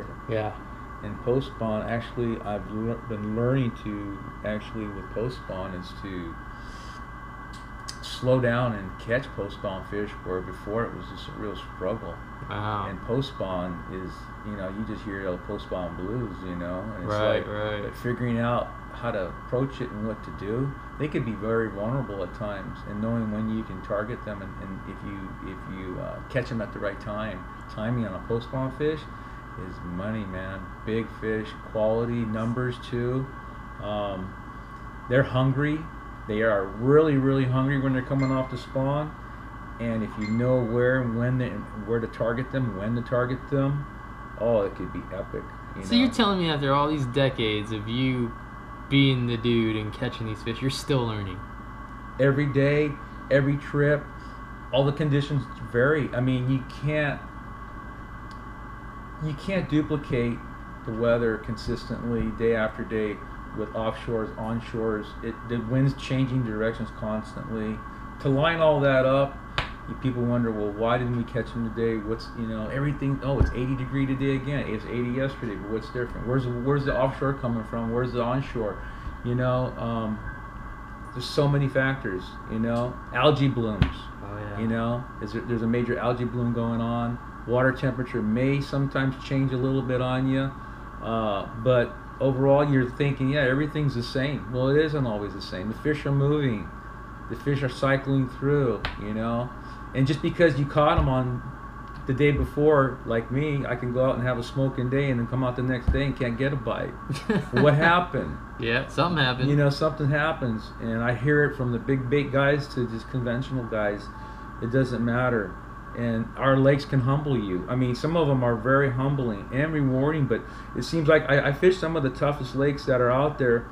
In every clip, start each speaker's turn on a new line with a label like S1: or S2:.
S1: here.
S2: Yeah.
S1: And post spawn, actually, I've been learning to actually with post spawn is to slow down and catch post spawn fish, where before it was just a real struggle.
S2: Wow.
S1: And post spawn is, you just hear the post spawn blues, and it's
S2: Right.
S1: but figuring out how to approach it and what to do. They could be very vulnerable at times, and knowing when you can target them, and if you catch them at the right timing on a post spawn fish is money, man. Big fish, quality, numbers too. They're hungry. They are really, really hungry when they're coming off the spawn. And if you know where and where to target them, when to target them, oh, it could be epic.
S2: So you're telling me after all these decades of you being the dude and catching these fish, you're still learning?
S1: Every day, every trip, all the conditions vary. I mean, you can't duplicate the weather consistently day after day with offshores, onshores. The wind's changing directions constantly. To line all that up, people wonder, well, why didn't we catch them today? What's, everything, oh, it's 80 degree today again. It was 80 yesterday, but what's different? Where's the offshore coming from? Where's the onshore? There's so many factors, Algae blooms.
S2: Oh, yeah.
S1: There's a major algae bloom going on. Water temperature may sometimes change a little bit on you, but overall you're thinking, yeah, everything's the same. Well, it isn't always the same. The fish are moving. The fish are cycling through, And just because you caught them on the day before, like me, I can go out and have a smoking day and then come out the next day and can't get a bite. What happened?
S2: Yeah, something happened.
S1: Something happens. And I hear it from the big bait guys to just conventional guys. It doesn't matter. And our lakes can humble you. I mean, some of them are very humbling and rewarding, but it seems like I fish some of the toughest lakes that are out there,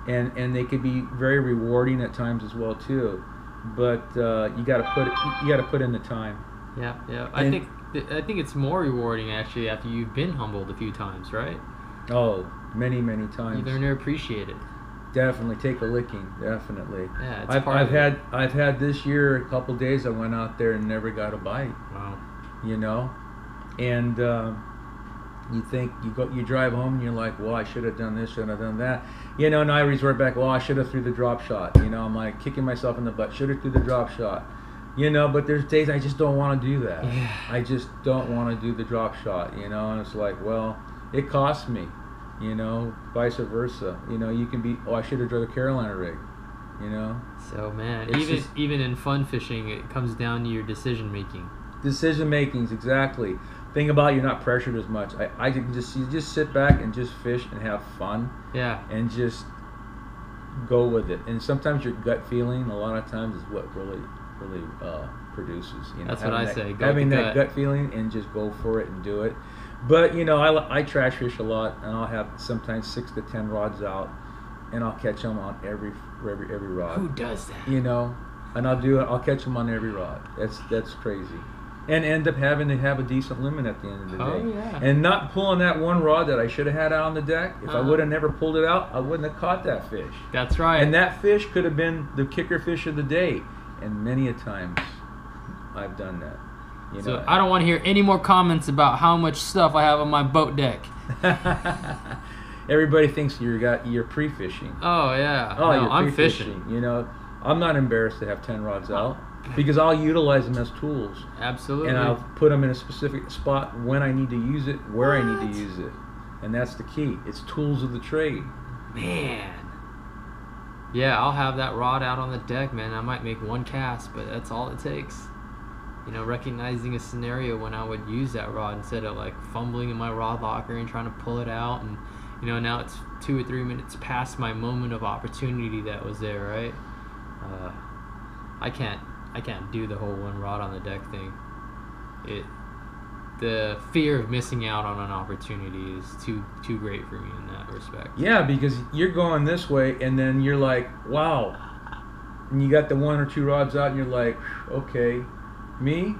S1: and they could be very rewarding at times as well too. But you got to put in the time.
S2: Yeah. I think it's more rewarding actually after you've been humbled a few times, right?
S1: Oh, many times.
S2: You learn to appreciate it.
S1: Definitely take a licking. Definitely.
S2: Yeah, it's
S1: I've had this year a couple days I went out there and never got a bite.
S2: Wow.
S1: And you think you drive home and you're like, well, I should have done this, should have done that. And I resort back, well, I should have threw the drop shot. I'm like kicking myself in the butt. Should have threw the drop shot. But there's days I just don't want to do that.
S2: Yeah.
S1: I just don't want to do the drop shot. And it's like, well, it costs me. Vice versa. You can be, oh, I should have drove a Carolina rig.
S2: So man,
S1: It's
S2: even in fun fishing, it comes down to your decision making.
S1: Decision makings, exactly. Thing about you're not pressured as much. You just sit back and just fish and have fun.
S2: Yeah.
S1: And just go with it. And sometimes your gut feeling, a lot of times, is what really produces.
S2: That's what I say.
S1: Having that gut feeling and just go for it and do it. But I trash fish a lot, and I'll have sometimes 6 to 10 rods out, and I'll catch them on every rod.
S2: Who does that?
S1: And I'll catch them on every rod. That's crazy. And end up having to have a decent limit at the end of the day.
S2: Oh, yeah.
S1: And not pulling that one rod that I should have had out on the deck. If I would have never pulled it out, I wouldn't have caught that fish.
S2: That's right.
S1: And that fish could have been the kicker fish of the day. And many a times I've done that.
S2: So I don't want to hear any more comments about how much stuff I have on my boat deck.
S1: Everybody thinks you're pre-fishing.
S2: Oh yeah.
S1: Oh,
S2: no,
S1: you're
S2: I'm
S1: pre-fishing.
S2: fishing.
S1: I'm not embarrassed to have 10 rods out because I'll utilize them as tools.
S2: Absolutely.
S1: And I'll put them in a specific spot when I need to use it, where I need to use it. And that's the key. It's tools of the trade.
S2: Man. Yeah, I'll have that rod out on the deck, man. I might make one cast, but that's all it takes. Recognizing a scenario when I would use that rod instead of like fumbling in my rod locker and trying to pull it out, and now it's 2 or 3 minutes past my moment of opportunity that was there, right? I can't do the whole one rod on the deck thing. The fear of missing out on an opportunity is too great for me in that respect.
S1: Yeah, because you're going this way, and then you're like, wow, and you got the 1 or 2 rods out, and you're like, okay. Me,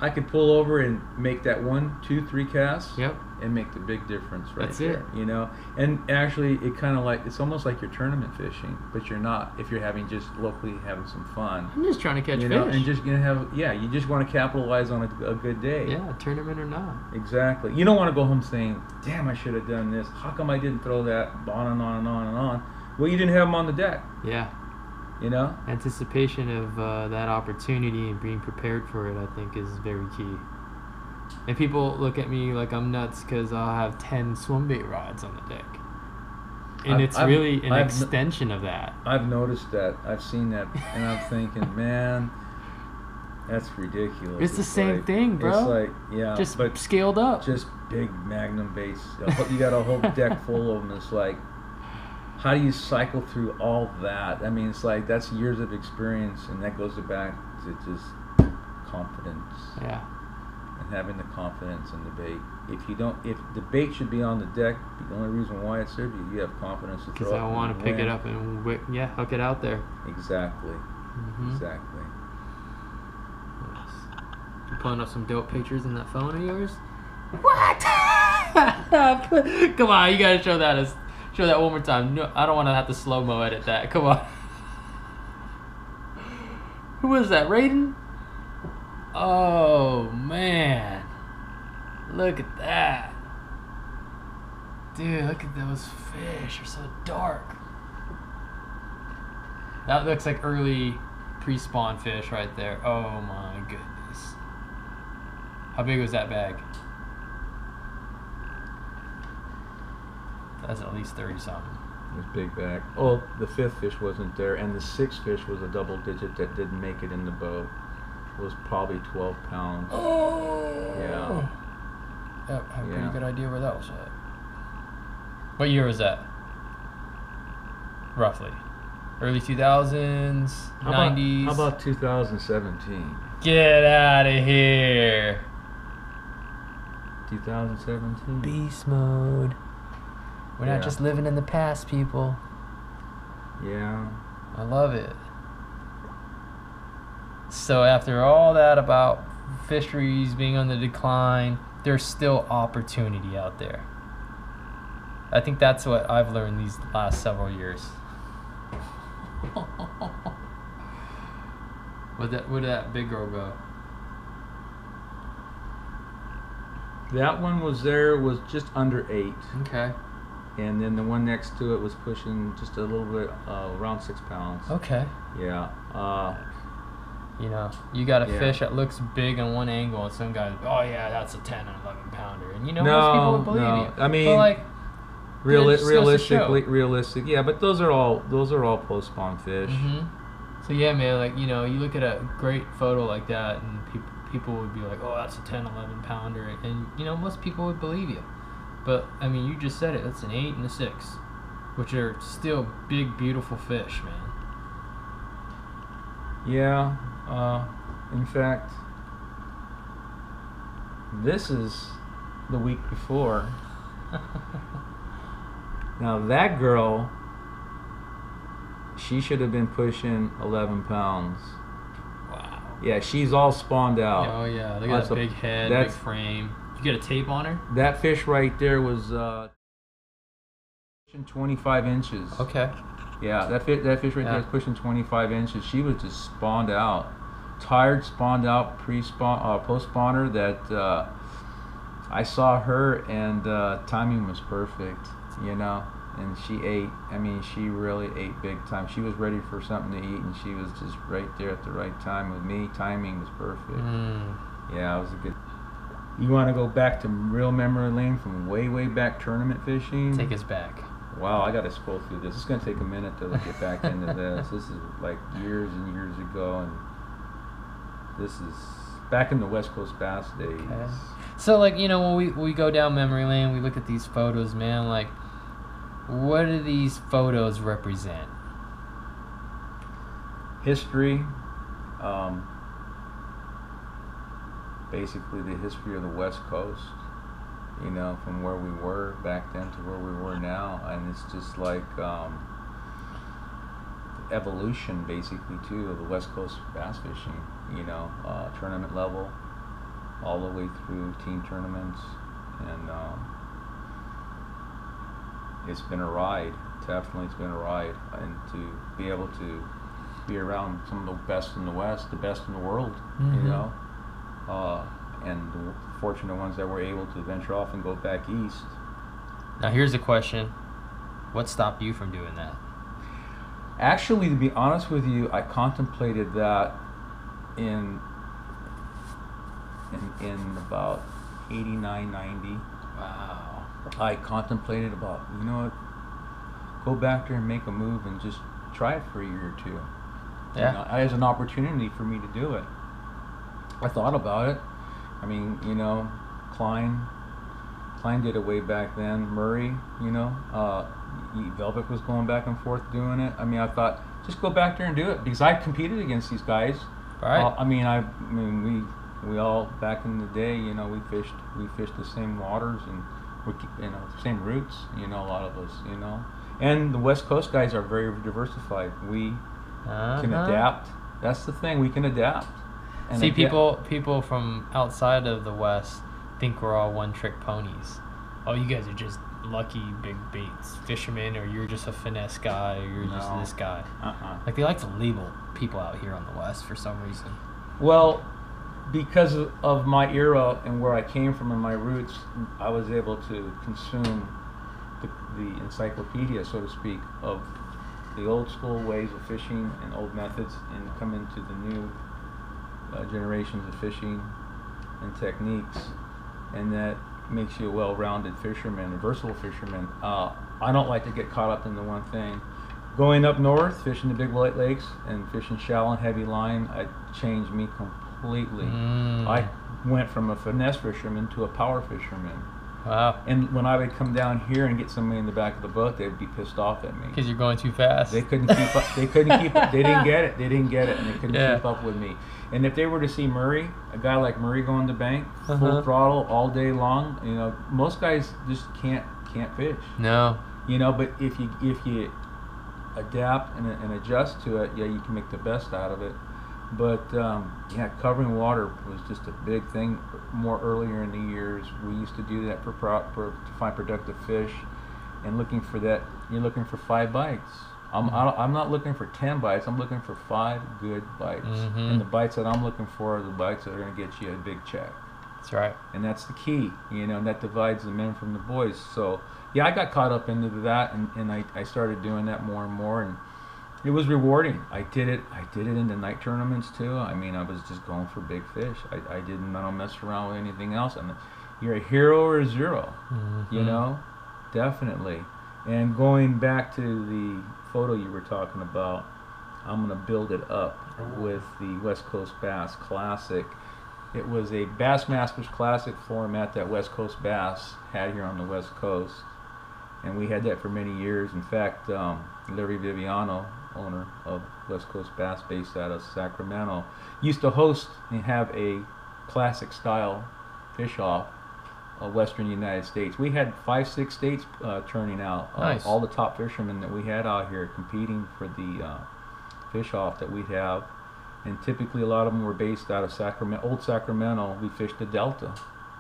S1: I could pull over and make that 1, 2, 3 casts.
S2: Yep.
S1: And make the big difference right
S2: That's
S1: there.
S2: it.
S1: You know, and actually, it kind of like it's almost like you're tournament fishing, but you're not. If you're having just locally having some fun.
S2: I'm just trying to catch
S1: You know,
S2: fish.
S1: and just you just want to capitalize on a good day.
S2: Yeah, tournament or not.
S1: Exactly. You don't want to go home saying, "Damn, I should have done this. How come I didn't throw that?" On and on and on and on. Well, you didn't have them on the deck.
S2: Yeah.
S1: You know.
S2: Anticipation of that opportunity and being prepared for it, I think, is very key. And people look at me like I'm nuts because I'll have 10 swim bait rods on the deck. And it's really an extension of that.
S1: I've noticed that. I've seen that. And I'm thinking, man, that's ridiculous.
S2: It's the same thing, bro.
S1: It's like, yeah.
S2: Just
S1: but
S2: scaled up.
S1: Just big Magnum baits. You got a whole deck full of them. It's like, how do you cycle through all that? I mean, it's like, that's years of experience. And that goes back to just confidence.
S2: Yeah.
S1: And having the confidence in the bait. If the bait should be on the deck, the only reason why it's there, you have confidence to throw it.
S2: Because I want to pick it up and hook it out there.
S1: Exactly.
S2: Mm-hmm.
S1: Exactly.
S2: Yes. You pulling up some dope pictures in that phone of yours? What? Come on, you gotta show that one more time. No, I don't want to have to slow-mo edit that. Come on. Who was that? Raiden? Oh, man. Look at that. Dude, look at those fish. They're so dark. That looks like early pre-spawn fish right there. Oh, my goodness. How big was that bag? That's at least 30-something.
S1: It was big bag. Oh, the 5th fish wasn't there, and the 6th fish was a double digit that didn't make it in the boat. It was probably 12 pounds.
S2: Oh!
S1: Yeah.
S2: I have a pretty good idea where that was at. What year was that? Roughly. Early 2000s, 90s?
S1: How about 2017?
S2: Get out of here.
S1: 2017?
S2: Beast mode. We're not just living in the past, people.
S1: Yeah.
S2: I love it. So after all that about fisheries being on the decline, there's still opportunity out there. I think that's what I've learned these last several years. Where'd that big girl go?
S1: That one was just under 8.
S2: Okay.
S1: And then the one next to it was pushing just a little bit, around 6 pounds.
S2: Okay.
S1: Yeah.
S2: You know, you got a fish that looks big on one angle, and some guys, oh yeah, that's a 10 and 11 pounder, and you know most people would believe you.
S1: I mean,
S2: but like,
S1: realistic. Yeah, but those are all post-spawn fish.
S2: Mm-hmm. So yeah, man, like you know, you look at a great photo like that, and people would be like, oh, that's a 10, 11 pounder, and you know most people would believe you. But I mean, you just said it. That's an 8 and a 6, which are still big, beautiful fish, man.
S1: Yeah. In fact, this is the week before. Now that girl, she should have been pushing 11 pounds.
S2: Wow.
S1: Yeah, she's all spawned out.
S2: Oh yeah, look at that big head, big frame. You get a tape on her?
S1: That fish right there was 25 inches.
S2: Okay.
S1: Yeah, that fish right there is pushing 25 inches. She was just spawned out. Tired, spawned out, post-spawner that I saw her, and timing was perfect, you know, and she ate. I mean, she really ate big time. She was ready for something to eat, and she was just right there at the right time with me. Timing was perfect. Yeah, it was a good. You want to go back to real memory lane from way back tournament fishing?
S2: Take us back.
S1: Wow, I got to scroll through this. It's going to take a minute to get back into this. This is like years and years ago, and this is back in the West Coast Bass days.
S2: Okay. So, like, you know, when we go down memory lane, we look at these photos, man, like, what do these photos represent?
S1: History, basically the history of the West Coast, you know, from where we were back then to where we were now, and it's just like evolution, basically, too, of the West Coast bass fishing, you know, tournament level, all the way through team tournaments, and it's been a ride. Definitely, it's been a ride, and to be able to be around some of the best in the West, the best in the world, you know, and the fortunate ones that were able to venture off and go back east.
S2: Now here's a question: what stopped you from doing that?
S1: Actually, to be honest with you, I contemplated that in about 89, 90.
S2: Wow.
S1: I contemplated about, you know what, go back there and make a move and just try it for a year or two.
S2: Yeah.
S1: You know, as an opportunity for me to do it. I thought about it. I mean, you know, Klein did it way back then. Murray, you know, Velvet was going back and forth doing it. I mean, I thought, just go back there and do it, because I competed against these guys.
S2: Right.
S1: I mean, we all back in the day, you know, we fished the same waters and you know, same routes. You know, a lot of us, you know, and the West Coast guys are very diversified. We can adapt. That's the thing. We can adapt. And
S2: see, people from outside of the West think we're all one-trick ponies. Oh, you guys are just lucky big baits fishermen, or you're just a finesse guy, or you're just this guy. Like, they like to label people out here on the West for some reason.
S1: Well, because of my era and where I came from and my roots, I was able to consume the encyclopedia, so to speak, of the old school ways of fishing and old methods, and come into the new generations of fishing and techniques, and that makes you a well-rounded fisherman, a versatile fisherman. I don't like to get caught up into one thing. Going up north, fishing the big white lakes and fishing shallow and heavy line, it changed me completely. I went from a finesse fisherman to a power fisherman.
S2: Wow.
S1: And when I would come down here and get somebody in the back of the boat, they'd be pissed off at me.
S2: Because you're going too fast.
S1: They couldn't keep up. They couldn't keep up. They didn't get it. They didn't get it, and they couldn't keep up with me. And if they were to see Murray, a guy like Murray going the bank, full throttle all day long, you know, most guys just can't fish.
S2: No.
S1: You know, but if you adapt and adjust to it, yeah, you can make the best out of it. But yeah, covering water was just a big thing. More earlier in the years, we used to do that to find productive fish, and looking for that. You're looking for 5 bites. I'm not looking for 10 bites. I'm looking for 5 good bites, and the bites that I'm looking for are the bites that are going to get you a big check.
S2: That's right.
S1: And that's the key, you know, and that divides the men from the boys. So yeah, I got caught up into that, and I started doing that more and more, and it was rewarding. I did it in the night tournaments too. I mean, I was just going for big fish. I don't mess around with anything else. And you're a hero or a zero, you know, definitely. And going back to the photo you were talking about, I'm gonna build it up with the West Coast Bass Classic. It was a Bassmasters Classic format that West Coast Bass had here on the West Coast, and we had that for many years. In fact, Larry Viviano, owner of West Coast Bass, based out of Sacramento, used to host and have a classic style fish off of Western United States. We had 5-6 states turning out.
S2: Nice.
S1: All the top fishermen that we had out here competing for the fish off that we'd have, and typically a lot of them were based out of Sacramento, old Sacramento. We fished the Delta,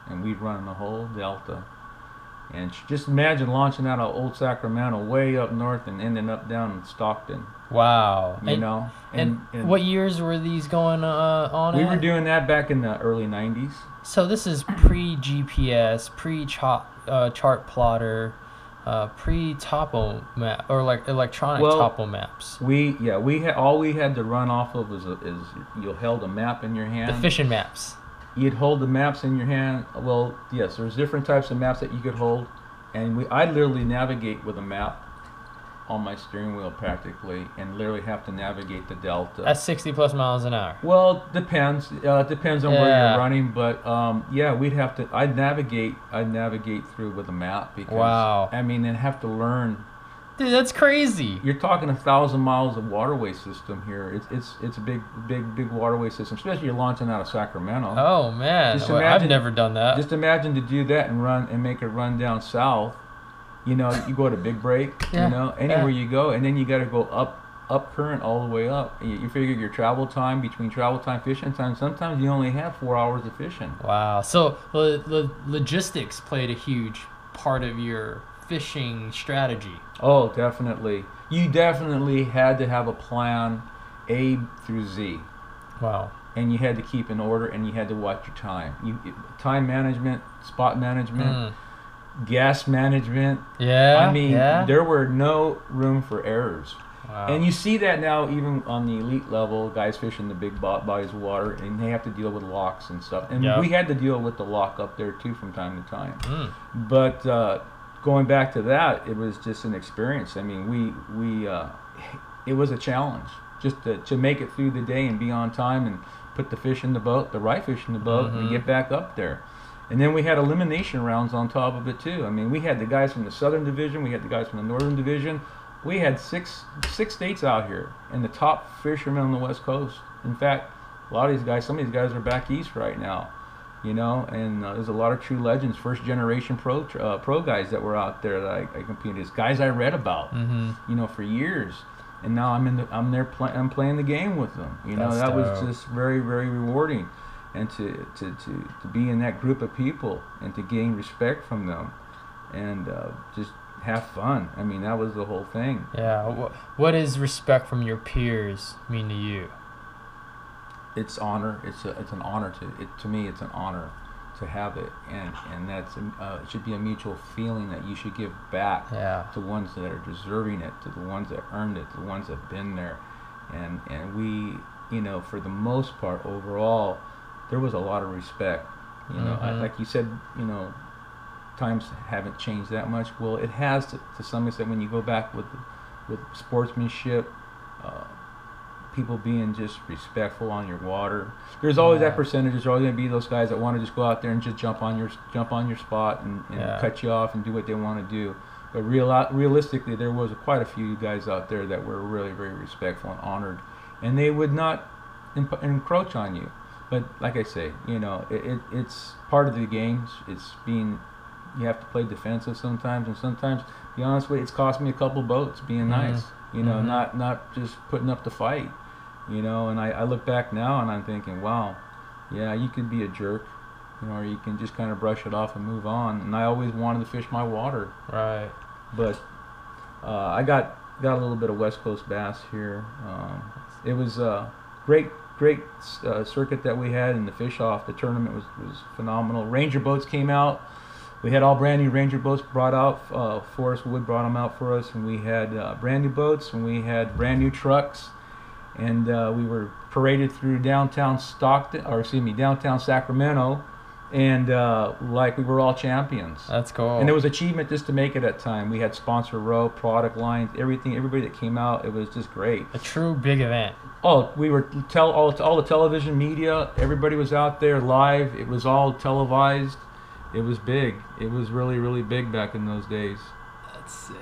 S1: and we'd run the whole Delta. And just imagine launching out of old Sacramento way up north and ending up down in Stockton.
S2: Wow.
S1: You know?
S2: And what years were these going on?
S1: We were doing that back in the early 90s.
S2: So this is pre-GPS, pre-chart plotter, pre-topo map, or like electronic topo maps.
S1: All we had to run off of is you held a map in your hand.
S2: The fishing maps.
S1: You'd hold the maps in your hand. Well, yes, there's different types of maps that you could hold, and I literally navigate with a map on my steering wheel practically, and literally have to navigate the Delta.
S2: That's 60 plus miles an hour.
S1: Well, depends. It depends on where you're running, but yeah, I'd navigate through with a map, because I mean, and have to learn.
S2: Dude, that's crazy.
S1: You're talking 1,000 miles of waterway system here. It's a big waterway system, especially you're launching out of Sacramento.
S2: Oh man, I've never done that.
S1: Just imagine to do that and make it run down south. You know, you go to Big Break, you know, anywhere you go, and then you got to go up up current all the way up. You figure your travel time between travel time, fishing time. Sometimes you only have 4 hours of fishing.
S2: Wow. So the logistics played a huge part of your fishing strategy.
S1: Oh, definitely. You definitely had to have a plan A through Z.
S2: Wow.
S1: And you had to keep in order, and you had to watch your time. Time management, spot management, gas management.
S2: Yeah.
S1: I mean,
S2: yeah.
S1: there were no room for errors.
S2: Wow.
S1: And you see that now even on the elite level, guys fishing the big bodies of water, and they have to deal with locks and stuff. And
S2: Yep.
S1: we had to deal with the lock up there too from time to time. But going back to that, it was just an experience. I mean, it was a challenge just to make it through the day and be on time and put the fish in the boat, the right fish in the boat, and get back up there. And then we had elimination rounds on top of it too. I mean, we had the guys from the Southern Division, we had the guys from the Northern Division. We had six states out here, and the top fishermen on the West Coast. In fact, a lot of these guys, some of these guys are back east right now, you know. And there's a lot of true legends, first generation pro guys that were out there that I competed against, guys I read about, you know, for years. And now I'm playing the game with them. You know, that was just very, very rewarding, and to be in that group of people and to gain respect from them, and just have fun. I mean, that was the whole thing.
S2: Yeah. What does respect from your peers mean to you?
S1: It's honor. It's an honor to me. It's an honor to have it, and that's it should be a mutual feeling that you should give back to ones that are deserving it, to the ones that earned it, to the ones that have been there, and we, you know, for the most part overall, there was a lot of respect. You know, like you said, you know, times haven't changed that much. Well, it has to some extent when you go back with sportsmanship, people being just respectful on your water. There's always that percentage. There's always going to be those guys that want to just go out there and just jump on your spot and cut you off and do what they want to do. But realistically, there was quite a few guys out there that were really very respectful and honored, and they would not encroach on you. But like I say, you know, it's part of the games. You have to play defensive sometimes, and sometimes, to be honest with you, it's cost me a couple boats being nice. You know, not just putting up the fight. You know, and I look back now and I'm thinking, wow, yeah, you could be a jerk, you know, or you can just kind of brush it off and move on. And I always wanted to fish my water.
S2: Right.
S1: But I got a little bit of West Coast bass here. It was a great circuit that we had, and the fish off the tournament was phenomenal. Ranger boats came out. We had all brand new Ranger boats brought out. Forrest Wood brought them out for us, and we had brand new boats, and we had brand new trucks, and we were paraded through downtown Sacramento, and like we were all champions.
S2: That's cool.
S1: And it was achievement just to make it at time. We had sponsor row, product lines, everybody that came out. It was just great.
S2: A true big event.
S1: Oh, we were all the television media. Everybody was out there live. It was all televised. It was big. It was really, really big back in those days.
S2: That's sick.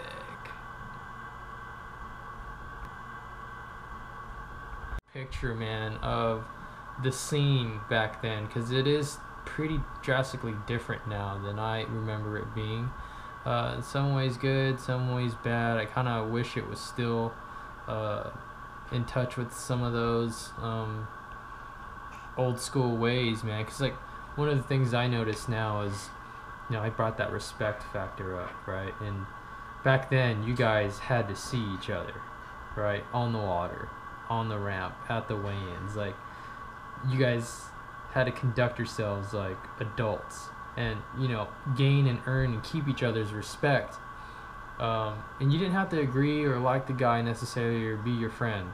S2: Picture, man, of the scene back then, because it is pretty drastically different now than I remember it being. In some ways good, some ways bad. I kind of wish it was still in touch with some of those old school ways, man, because like one of the things I notice now is, you know, I brought that respect factor up, right? And back then, you guys had to see each other, right? On the water, on the ramp, at the weigh-ins. Like, you guys had to conduct yourselves like adults and, you know, gain and earn and keep each other's respect. And you didn't have to agree or like the guy necessarily or be your friend.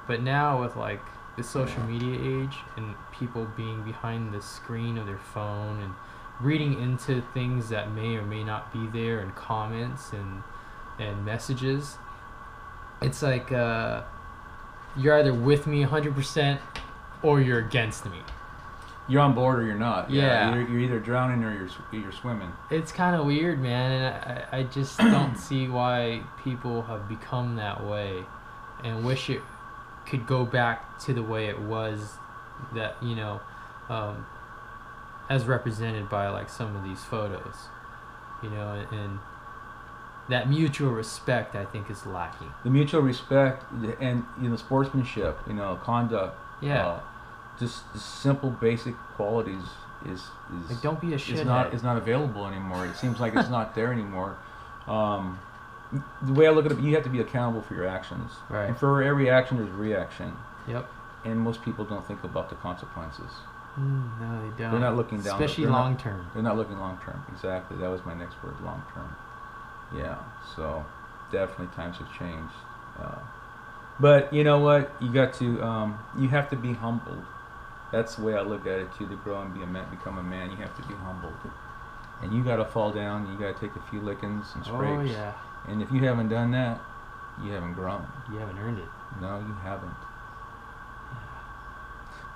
S2: But now with, like, the social media age and people being behind the screen of their phone and reading into things that may or may not be there in comments and messages, it's like you're either with me 100% or you're against me.
S1: You're on board or you're not.
S2: Yeah.
S1: You're either drowning or you're swimming.
S2: It's kind of weird, man, and I just don't see why people have become that way, and wish it could go back to the way it was, that, you know, as represented by like some of these photos, you know, and that mutual respect, I think, is lacking.
S1: The mutual respect and sportsmanship, conduct.
S2: Yeah.
S1: Just simple, basic qualities is
S2: like, don't be a
S1: shithead. Is not available anymore. It seems like it's not there anymore. The way I look at it, you have to be accountable for your actions.
S2: Right.
S1: And for every action, there's a reaction.
S2: Yep.
S1: And most people don't think about the consequences.
S2: No, they don't.
S1: They're not looking down.
S2: Especially long term.
S1: They're not looking long term. Exactly. That was my next word, long term. Yeah. So definitely times have changed. But you know what? You got to. You have to be humbled. That's the way I look at it too. To grow and become a man, you have to be humbled. And you got to fall down. You got to take a few lickings and scrapes.
S2: Oh yeah.
S1: And if you haven't done that, you haven't grown.
S2: You haven't earned it.
S1: No, you haven't.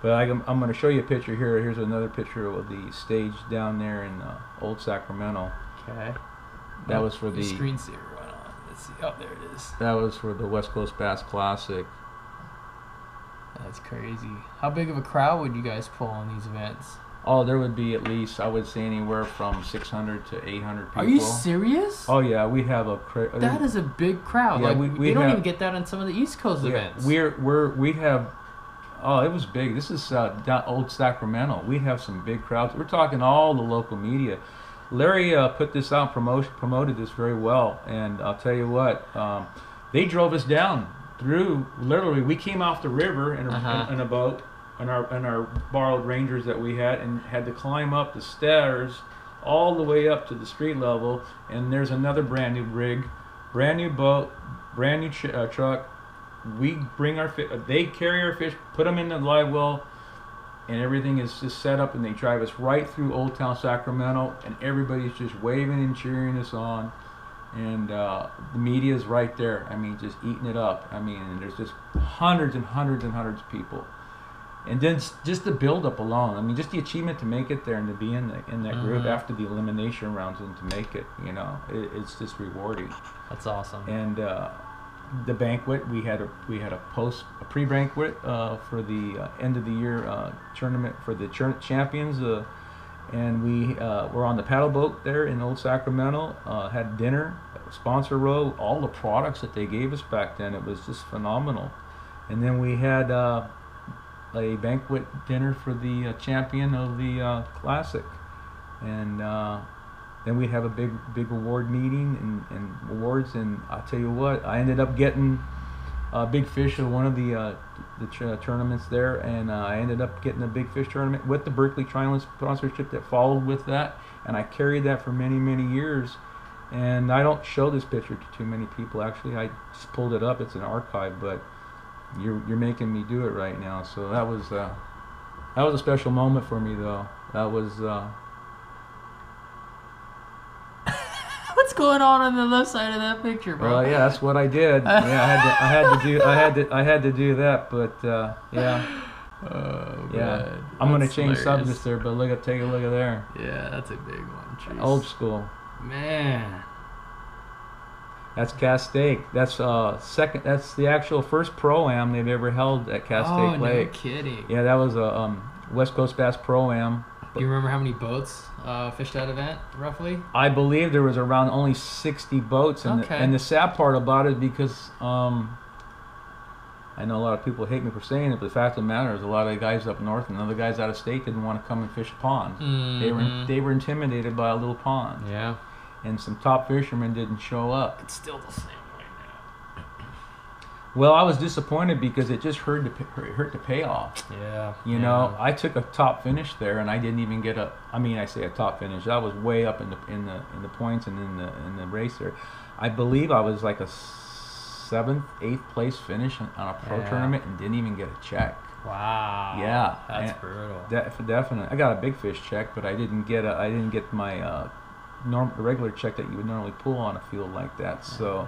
S1: But I'm going to show you a picture here. Here's another picture of the stage down there in Old Sacramento.
S2: Okay.
S1: That was for the
S2: screensaver went on. Let's see. Oh, there it is.
S1: That was for the West Coast Bass Classic.
S2: That's crazy. How big of a crowd would you guys pull on these events?
S1: Oh, there would be at least, I would say, anywhere from 600 to 800 people.
S2: Are you serious?
S1: Oh yeah, we have a.
S2: That is a big crowd.
S1: Yeah,
S2: like we don't even get that on some of the East Coast events.
S1: We have. Oh, it was big. This is Old Sacramento. We have some big crowds. We're talking all the local media. Larry put this out, promoted this very well, and I'll tell you what, they drove us down through. Literally, we came off the river in a boat. On our borrowed Rangers that we had, and had to climb up the stairs all the way up to the street level. And there's another brand new rig, brand new boat, brand new truck. We bring our fish, they carry our fish, put them in the live well, and everything is just set up. And they drive us right through Old Town Sacramento, and everybody's just waving and cheering us on. And the media's right there. I mean, just eating it up. I mean, and there's just hundreds and hundreds and hundreds of people. And then just the build-up alone. I mean, just the achievement to make it there and to be in that group after the elimination rounds and to make it, it's just rewarding.
S2: That's awesome.
S1: And the banquet, we had a pre-banquet for the end of the year tournament for the champions, and we were on the paddle boat there in Old Sacramento. Had dinner, sponsor row, all the products that they gave us back then. It was just phenomenal. And then we had a banquet dinner for the champion of the classic, and then we have a big award meeting and awards. And I'll tell you what, I ended up getting a big fish at one of the tournaments there, and I ended up getting a big fish tournament with the Berkeley Triangle sponsorship that followed with that, and I carried that for many years. And I don't show this picture to too many people. Actually, I just pulled it up. It's an archive, but you're making me do it right now. So that was a special moment for me, though. That was
S2: what's going on the left side of that picture, bro?
S1: Well, yeah, that's what I did. Yeah, I had to do that. But yeah.
S2: Oh,
S1: yeah.
S2: man.
S1: I'm gonna change subjects there, but take a look at there.
S2: Yeah, that's a big one. Jeez.
S1: Old school.
S2: Man.
S1: That's Cass Lake. That's second. That's the actual first pro-am they've ever held at Cass Lake.
S2: Oh, no kidding.
S1: Yeah, that was a West Coast Bass Pro-am.
S2: Do you remember how many boats fished that event, roughly?
S1: I believe there was around only 60 boats. And the sad part about it is because I know a lot of people hate me for saying it, but the fact of the matter is a lot of the guys up north and other guys out of state didn't want to come and fish a pond.
S2: Mm-hmm.
S1: They were intimidated by a little pond.
S2: Yeah. And
S1: some top fishermen didn't show up.
S2: It's still the same way now.
S1: Well, I was disappointed because it just hurt the payoff.
S2: Yeah.
S1: You know, I took a top finish there, and I didn't even get a. I mean, I say a top finish. I was way up in the points and in the race there. I believe I was like a 7th, 8th place finish on a pro tournament and didn't even get a check.
S2: Wow.
S1: Yeah.
S2: That's brutal.
S1: Definitely. I got a big fish check, but I didn't get my the regular check that you would normally pull on a field like that. So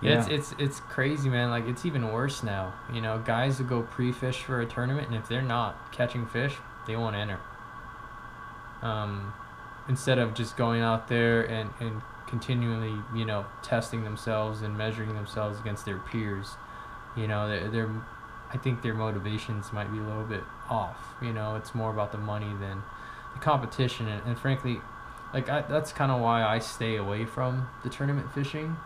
S2: yeah, it's crazy, man. Like, it's even worse now. You know, guys will go pre-fish for a tournament, and if they're not catching fish, they won't enter. Instead of just going out there and continually, you know, testing themselves and measuring themselves against their peers. You know, I think their motivations might be a little bit off. You know, it's more about the money than the competition, and frankly, like that's kind of why I stay away from the tournament fishing.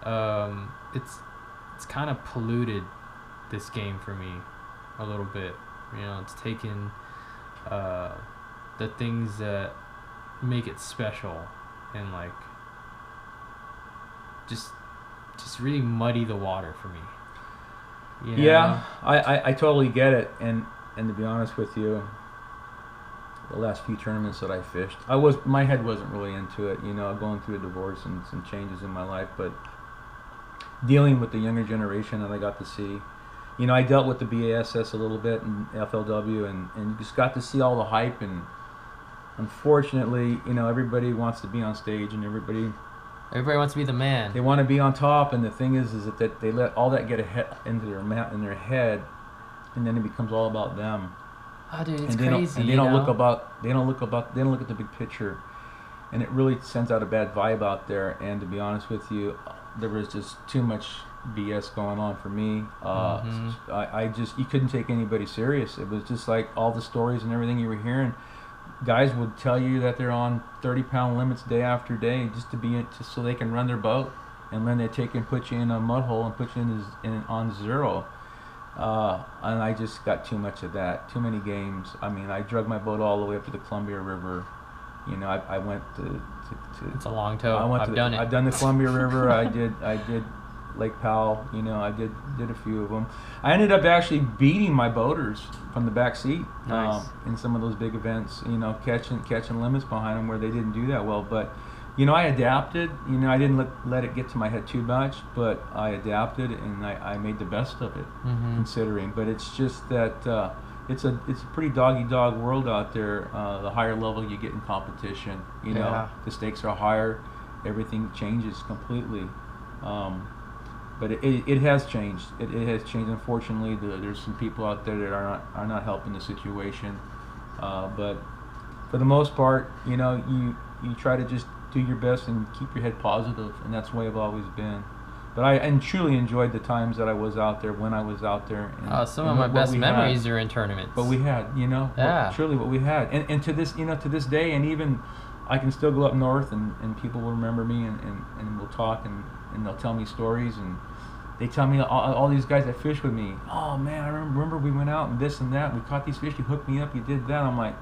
S2: It's kind of polluted this game for me a little bit. You know, it's taken the things that make it special and like just really muddy the water for me. You know?
S1: Yeah, I totally get it, and to be honest with you, the last few tournaments that I fished, my head wasn't really into it. You know, going through a divorce and some changes in my life, but dealing with the younger generation that I got to see. You know, I dealt with the BASS a little bit and FLW, and just got to see all the hype. And unfortunately, you know, everybody wants to be on stage, and everybody
S2: wants to be the man.
S1: They want to be on top, and the thing is that they let all that get into their head, and then it becomes all about them.
S2: Oh, dude, it's
S1: and they
S2: crazy.
S1: They don't look at the big picture, and it really sends out a bad vibe out there. And to be honest with you, there was just too much BS going on for me. You couldn't take anybody serious. It was just like all the stories and everything you were hearing. Guys would tell you that they're on 30-pound limits day after day just so they can run their boat, and then they take and put you in a mud hole and put you on zero. And I just got too much of that. Too many games. I mean, I drug my boat all the way up to the Columbia River. You know, I went to
S2: it's a long tow. I've done it.
S1: I've done the Columbia River. I did Lake Powell. You know, I did a few of them. I ended up actually beating my boaters from the back seat.
S2: Nice.
S1: In some of those big events. You know, catching limits behind them where they didn't do that well. But you know, I adapted. You know, I didn't let it get to my head too much, but I adapted and I made the best of it, considering. But it's just that it's a pretty dog-eat-dog world out there. The higher level you get in competition, you know, the stakes are higher. Everything changes completely. But it has changed. It has changed. Unfortunately, there's some people out there that are not helping the situation. But for the most part, you know, you try to just do your best and keep your head positive, and that's the way I've always been. But I truly enjoyed the times that I was out there when I was out there. And,
S2: some of my best memories are in tournaments.
S1: But we had, you know, truly what we had, and to this day, and even I can still go up north and people will remember me and we'll talk and they'll tell me stories, and they tell me all these guys that fish with me. Oh man, I remember we went out and this and that. And we caught these fish. You hooked me up. You did that. I'm like,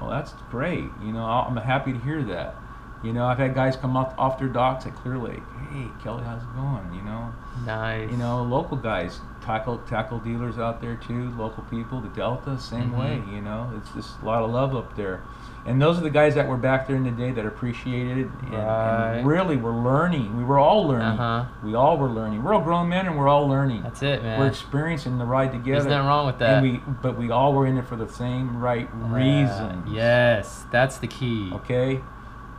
S1: well, that's great. You know, I'm happy to hear that. You know, I've had guys come off their docks at Clear Lake. Hey, Kelly, how's it going? You know,
S2: nice.
S1: You know, local guys, tackle dealers out there too. Local people, the Delta, same way. You know, it's just a lot of love up there. And those are the guys that were back there in the day that appreciated it and really were learning. We were all learning. We all were learning. We're all grown men and we're all learning.
S2: That's it, man.
S1: We're experiencing the ride together.
S2: There's nothing wrong with that.
S1: But we all were in it for the same right reason.
S2: Yes, that's the key.
S1: Okay?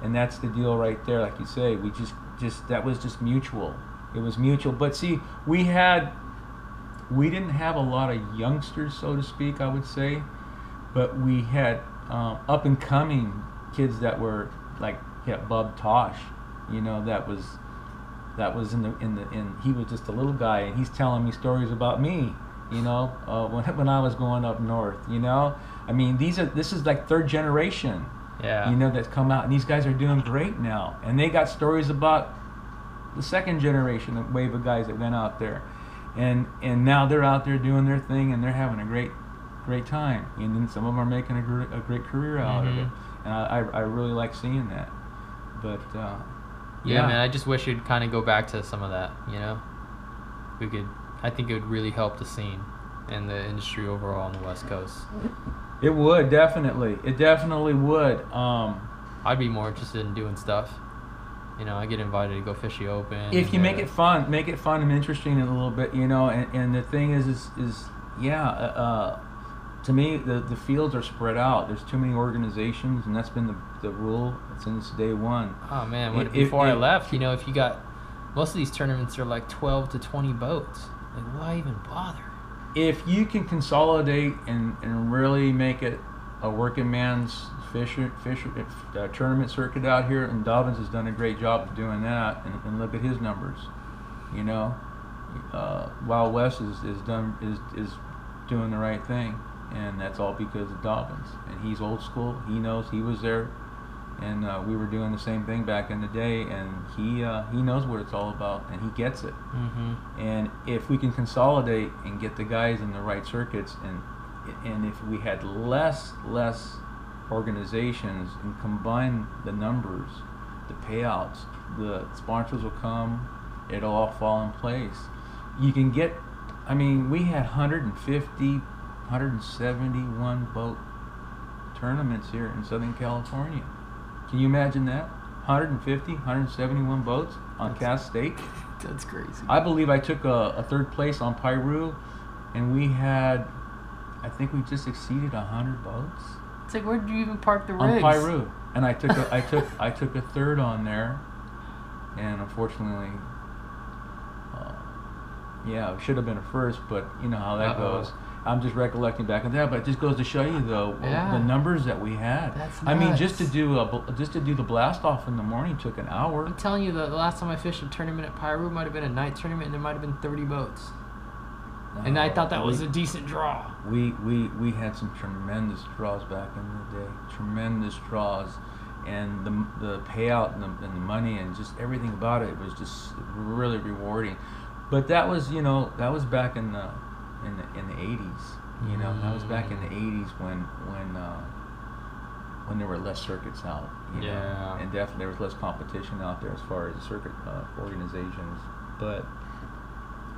S1: And that's the deal right there. Like you say, we just that was just mutual. It was mutual. But see, we didn't have a lot of youngsters, so to speak, I would say, but we had up and coming kids that were like Bub Tosh, you know, that was he was just a little guy, and he's telling me stories about me, you know, when I was going up north, you know. I mean, this is like third generation.
S2: Yeah.
S1: You know, that's come out, and these guys are doing great now, and they got stories about the second generation, the wave of guys that went out there, and now they're out there doing their thing, and they're having a great time, and then some of them are making a great career out of it, and I really like seeing that. But
S2: yeah, man, I just wish you'd kind of go back to some of that. You know, I think it would really help the scene and the industry overall on the West Coast.
S1: It would definitely. It definitely would.
S2: I'd be more interested in doing stuff. You know, I get invited to go fish the open.
S1: If you make it fun and interesting a little bit, you know. And the thing is to me, the fields are spread out. There's too many organizations, and that's been the rule since day one.
S2: Oh man, before I left, you know, if you got most of these tournaments are like 12 to 20 boats. Like, why even bother?
S1: If you can consolidate and really make it a working man's tournament circuit out here, and Dobbins has done a great job of doing that, and look at his numbers, you know. Wild West is doing the right thing, and that's all because of Dobbins, and he's old school. He knows, he was there, and we were doing the same thing back in the day. And he knows what it's all about, and he gets it.
S2: Mm-hmm.
S1: And if we can consolidate and get the guys in the right circuits, and if we had less organizations and combine the numbers, the payouts, the sponsors will come, it'll all fall in place. You can get, I mean, we had 171 boat tournaments here in Southern California. Can you imagine that? 171 boats on Cass State.
S2: That's crazy.
S1: I believe I took a third place on Piru, and we had, I think we just exceeded 100 boats.
S2: It's like, where did you even park the
S1: On
S2: rigs?
S1: Piru, and I took I took a third on there, and unfortunately, yeah, it should have been a first, but you know how that goes. I'm just recollecting back on that, but it just goes to show you though the numbers that we had.
S2: That's
S1: I mean,
S2: nuts.
S1: just to do the blast off in the morning took an hour.
S2: I'm telling you, the last time I fished a tournament at Piru might have been a night tournament, and there might have been 30 boats. And I thought that was a decent draw.
S1: We had some tremendous draws back in the day. Tremendous draws, and the payout and the money and just everything about it was just really rewarding. But that was back in the 80s. You know, that was back in the 80s when there were less circuits out. You know? And definitely there was less competition out there as far as the circuit organizations. But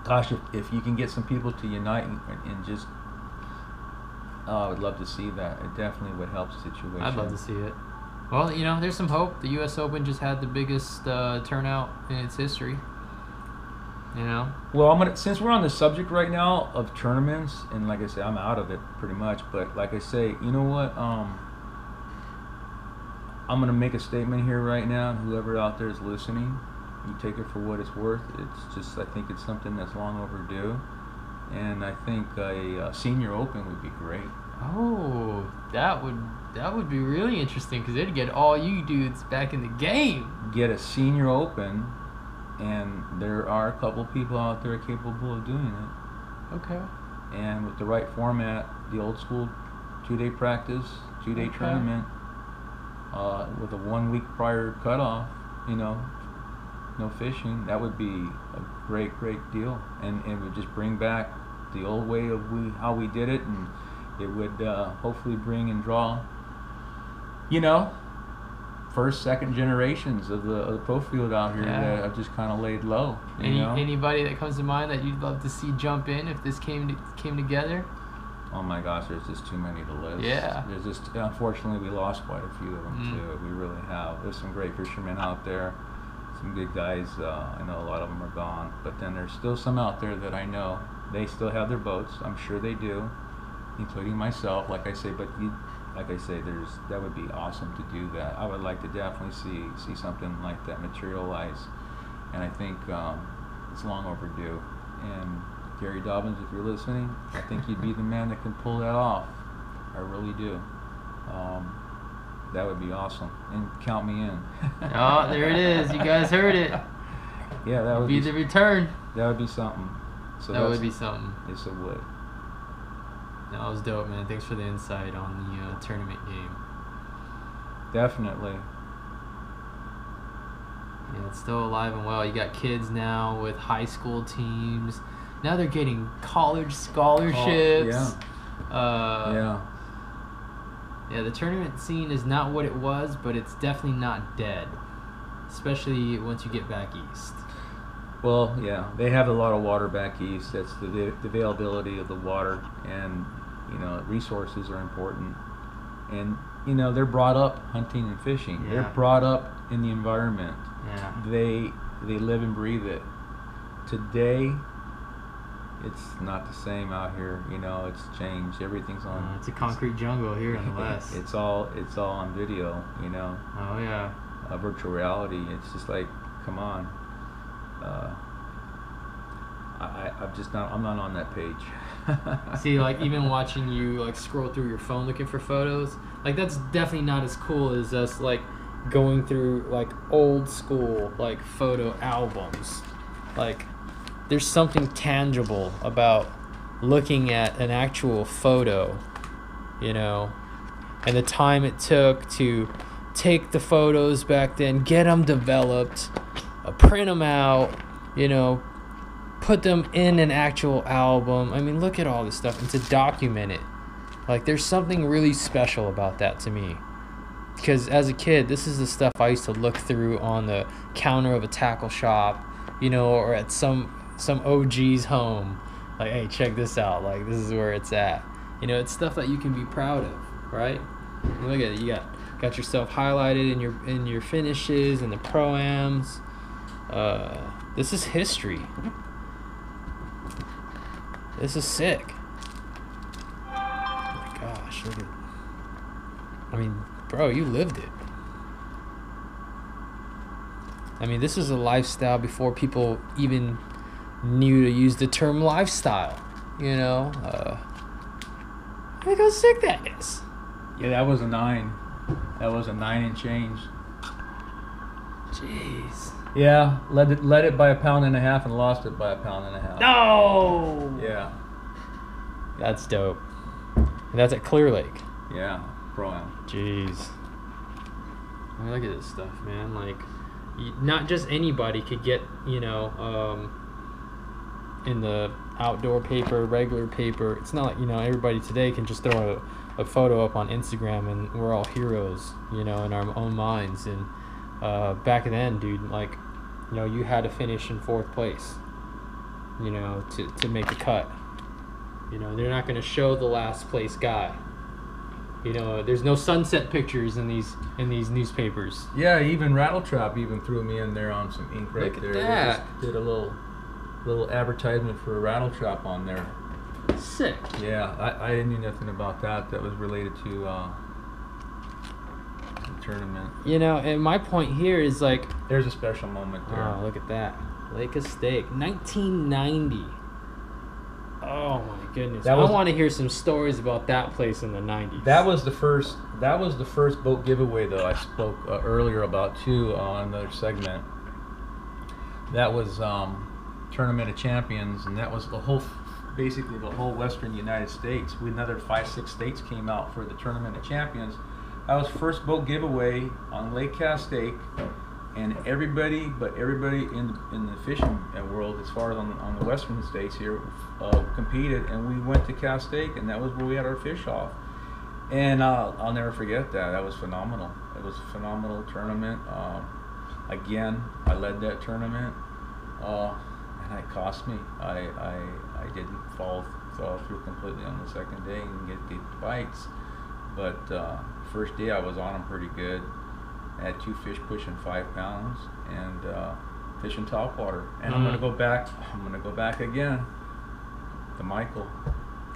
S1: gosh, if you can get some people to unite and just, I would love to see that. It definitely would help the situation.
S2: I'd love to see it. Well, you know, there's some hope. The U.S. Open just had the biggest turnout in its history. You know.
S1: Well, since we're on the subject right now of tournaments, and like I said, I'm out of it pretty much. But like I say, you know what? I'm gonna make a statement here right now, and whoever out there is listening, you take it for what it's worth. It's just, I think it's something that's long overdue, and I think a senior open would be great.
S2: Oh, that would be really interesting, because it'd get all you dudes back in the game.
S1: Get a senior open, and there are a couple people out there capable of doing it.
S2: Okay.
S1: And with the right format, the old school 2-day practice, 2-day tournament, with a 1 week prior cutoff, you know, no fishing, that would be a great deal, and it would just bring back the old way of how we did it, and it would hopefully bring and draw, you know, first, second generations of the pro field out here that have just kind of laid low.
S2: Anybody that comes to mind that you'd love to see jump in if this came together?
S1: Oh my gosh, there's just too many to list.
S2: Yeah.
S1: There's just, unfortunately, we lost quite a few of them too. We really have. There's some great fishermen out there, some good guys. I know a lot of them are gone, but then there's still some out there that I know. They still have their boats. I'm sure they do, including myself. Like I say, that would be awesome to do that. I would like to definitely see something like that materialize, and I think it's long overdue. And Gary Dobbins, if you're listening, I think you'd be the man that can pull that off. I really do. That would be awesome, and count me in.
S2: Oh, there it is. You guys heard it.
S1: Yeah, that would
S2: be the return.
S1: That would be something. So
S2: that would be something.
S1: Yes, it would.
S2: No, that was dope, man. Thanks for the insight on the tournament game.
S1: Definitely.
S2: Yeah, it's still alive and well. You got kids now with high school teams. Now they're getting college scholarships.
S1: Yeah,
S2: the tournament scene is not what it was, but it's definitely not dead, especially once you get back east.
S1: Well, yeah, they have a lot of water back east. That's the availability of the water, and you know, resources are important. And you know, they're brought up hunting and fishing.
S2: Yeah.
S1: They're brought up in the environment.
S2: Yeah.
S1: They live and breathe it. Today, it's not the same out here. You know, it's changed. Everything's on.
S2: It's a concrete jungle here in the West.
S1: It's all on video. You know.
S2: Oh yeah.
S1: Virtual reality. It's just like, come on. I'm not on that page.
S2: See, like, even watching you like scroll through your phone looking for photos, like, that's definitely not as cool as us like going through like old school like photo albums. Like, there's something tangible about looking at an actual photo, you know, and the time it took to take the photos back then, get them developed, print them out, you know, put them in an actual album. I mean, look at all this stuff, and to document it. Like, there's something really special about that to me. Because as a kid, this is the stuff I used to look through on the counter of a tackle shop, you know, or at some OG's home. Like, hey, check this out. Like, this is where it's at. You know, it's stuff that you can be proud of, right? Look at it. You got yourself highlighted in your finishes and the pro-ams. This is history. This is sick. Oh my gosh, look at. I mean, bro, you lived it. I mean, this is a lifestyle before people even knew to use the term lifestyle. You know, look how sick that is.
S1: Yeah, that was a 9. That was a 9 and change.
S2: Jeez.
S1: Yeah, led it by 1.5 pounds and lost it by 1.5 pounds.
S2: No.
S1: Yeah.
S2: That's dope. And that's at Clear Lake.
S1: Yeah, pro-am.
S2: Jeez. I mean, look at this stuff, man. Like, not just anybody could get, you know, in the outdoor paper, regular paper. It's not like, you know, everybody today can just throw a photo up on Instagram and we're all heroes, you know, in our own minds. And back then, dude, like, you know, you had to finish in 4th place, you know, to make the cut. You know, they're not going to show the last place guy. You know, there's no sunset pictures in these newspapers.
S1: Yeah, even Rattletrap even threw me in there on some ink right
S2: Look
S1: there.
S2: at that.
S1: They just did a little advertisement for a Rattletrap on there.
S2: Sick.
S1: Yeah, I knew nothing about that. That was related to the tournament.
S2: You know, and my point here is like,
S1: there's a special moment there.
S2: oh, look at that. Lake of Steak, 1990. Oh my goodness! I want to hear some stories about that place in the 90s.
S1: That was the first boat giveaway, though. I spoke earlier about too on another segment. That was Tournament of Champions, and that was basically the whole Western United States. Another 5-6 states came out for the Tournament of Champions. That was first boat giveaway on Lake Castaic. And everybody in the fishing world, as far as on the western states here, competed, and we went to Castaic, and that was where we had our fish off. And I'll never forget that. That was phenomenal. It was a phenomenal tournament. Again, I led that tournament, and it cost me. I didn't fall through completely on the second day and get the bites, but first day I was on them pretty good. I had 2 fish pushing 5 pounds and fishing topwater. And I'm gonna go back again to Michael.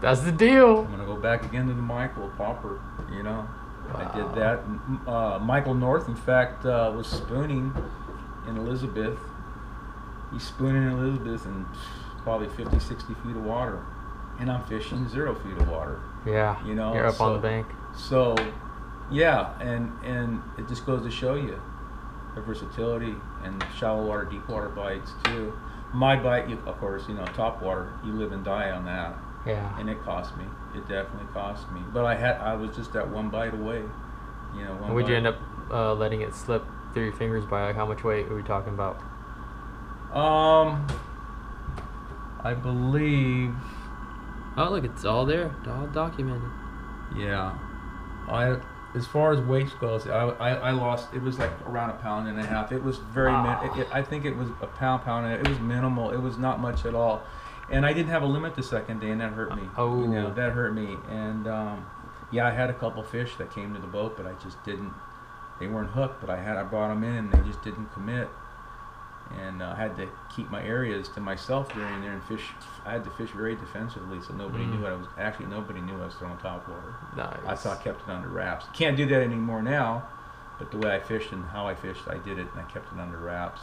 S2: That's the deal.
S1: I'm gonna go back again to the Michael popper. You know,
S2: wow.
S1: I did that. Michael North, in fact, was spooning in Elizabeth. He's spooning in Elizabeth in probably 50, 60 feet of water, and I'm fishing 0 feet of water.
S2: Yeah.
S1: You know,
S2: you're up on the bank.
S1: So. Yeah, and it just goes to show you the versatility and shallow water, deep water bites too. My bite, of course, you know, top water, you live and die on that.
S2: Yeah.
S1: And it cost me. It definitely cost me. But I was just that one bite away. You know,
S2: would you end up letting it slip through your fingers by like how much weight are we talking about?
S1: I believe.
S2: Oh, look, it's all there, all documented.
S1: Yeah, as far as weight goes, I lost. It was like around 1.5 pounds. It was very. I think it was a pound. It was minimal. It was not much at all, and I didn't have a limit the second day, and that hurt me.
S2: Oh,
S1: you know, that hurt me. And yeah, I had a couple fish that came to the boat, but I just didn't. They weren't hooked, but I brought them in, and they just didn't commit. And I had to keep my areas to myself during there and fish. I had to fish very defensively, so nobody knew I was. Actually, nobody knew I was throwing top water.
S2: Nice.
S1: I kept it under wraps. Can't do that anymore now, but the way I fished and how I fished, I did it, and I kept it under wraps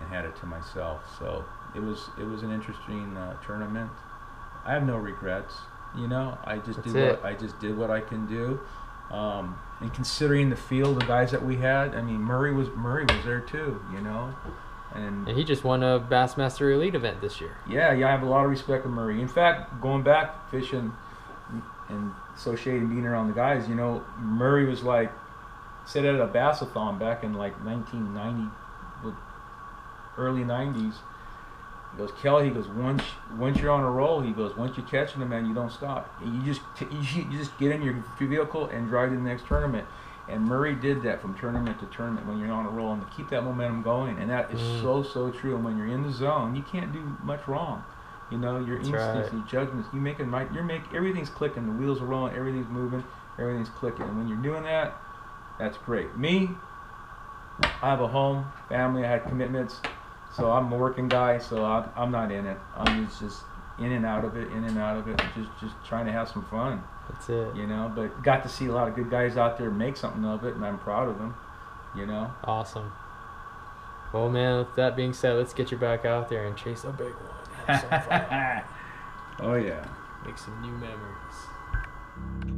S1: and had it to myself. So it was an interesting tournament. I have no regrets. You know, I just did what I can do. And considering the field, the guys that we had, I mean, Murray was there too. You know. And
S2: he just won a Bassmaster Elite event this year.
S1: Yeah, I have a lot of respect for Murray. In fact, going back fishing and associating being around the guys, you know, Murray was like said at a bassathon back in like 1990, early 90s. He goes, Kelly, he goes, once you're on a roll, he goes, once you're catching them, man, you don't stop. You just get in your vehicle and drive to the next tournament. And Murray did that from tournament to tournament when you're on a roll, and to keep that momentum going. And that is so true. And when you're in the zone, you can't do much wrong. You know, your instincts, your judgments, everything's clicking. The wheels are rolling, everything's moving, everything's clicking. And when you're doing that, that's great. Me, I have a home, family, I had commitments. So I'm a working guy, so I'm not in it. I'm just in and out of it, just trying to have some fun.
S2: That's it.
S1: You know, but got to see a lot of good guys out there make something of it, and I'm proud of them. You know.
S2: Awesome. Well, man, with that being said, let's get you back out there and chase a big one. Have some fun.
S1: Oh yeah.
S2: Make some new memories.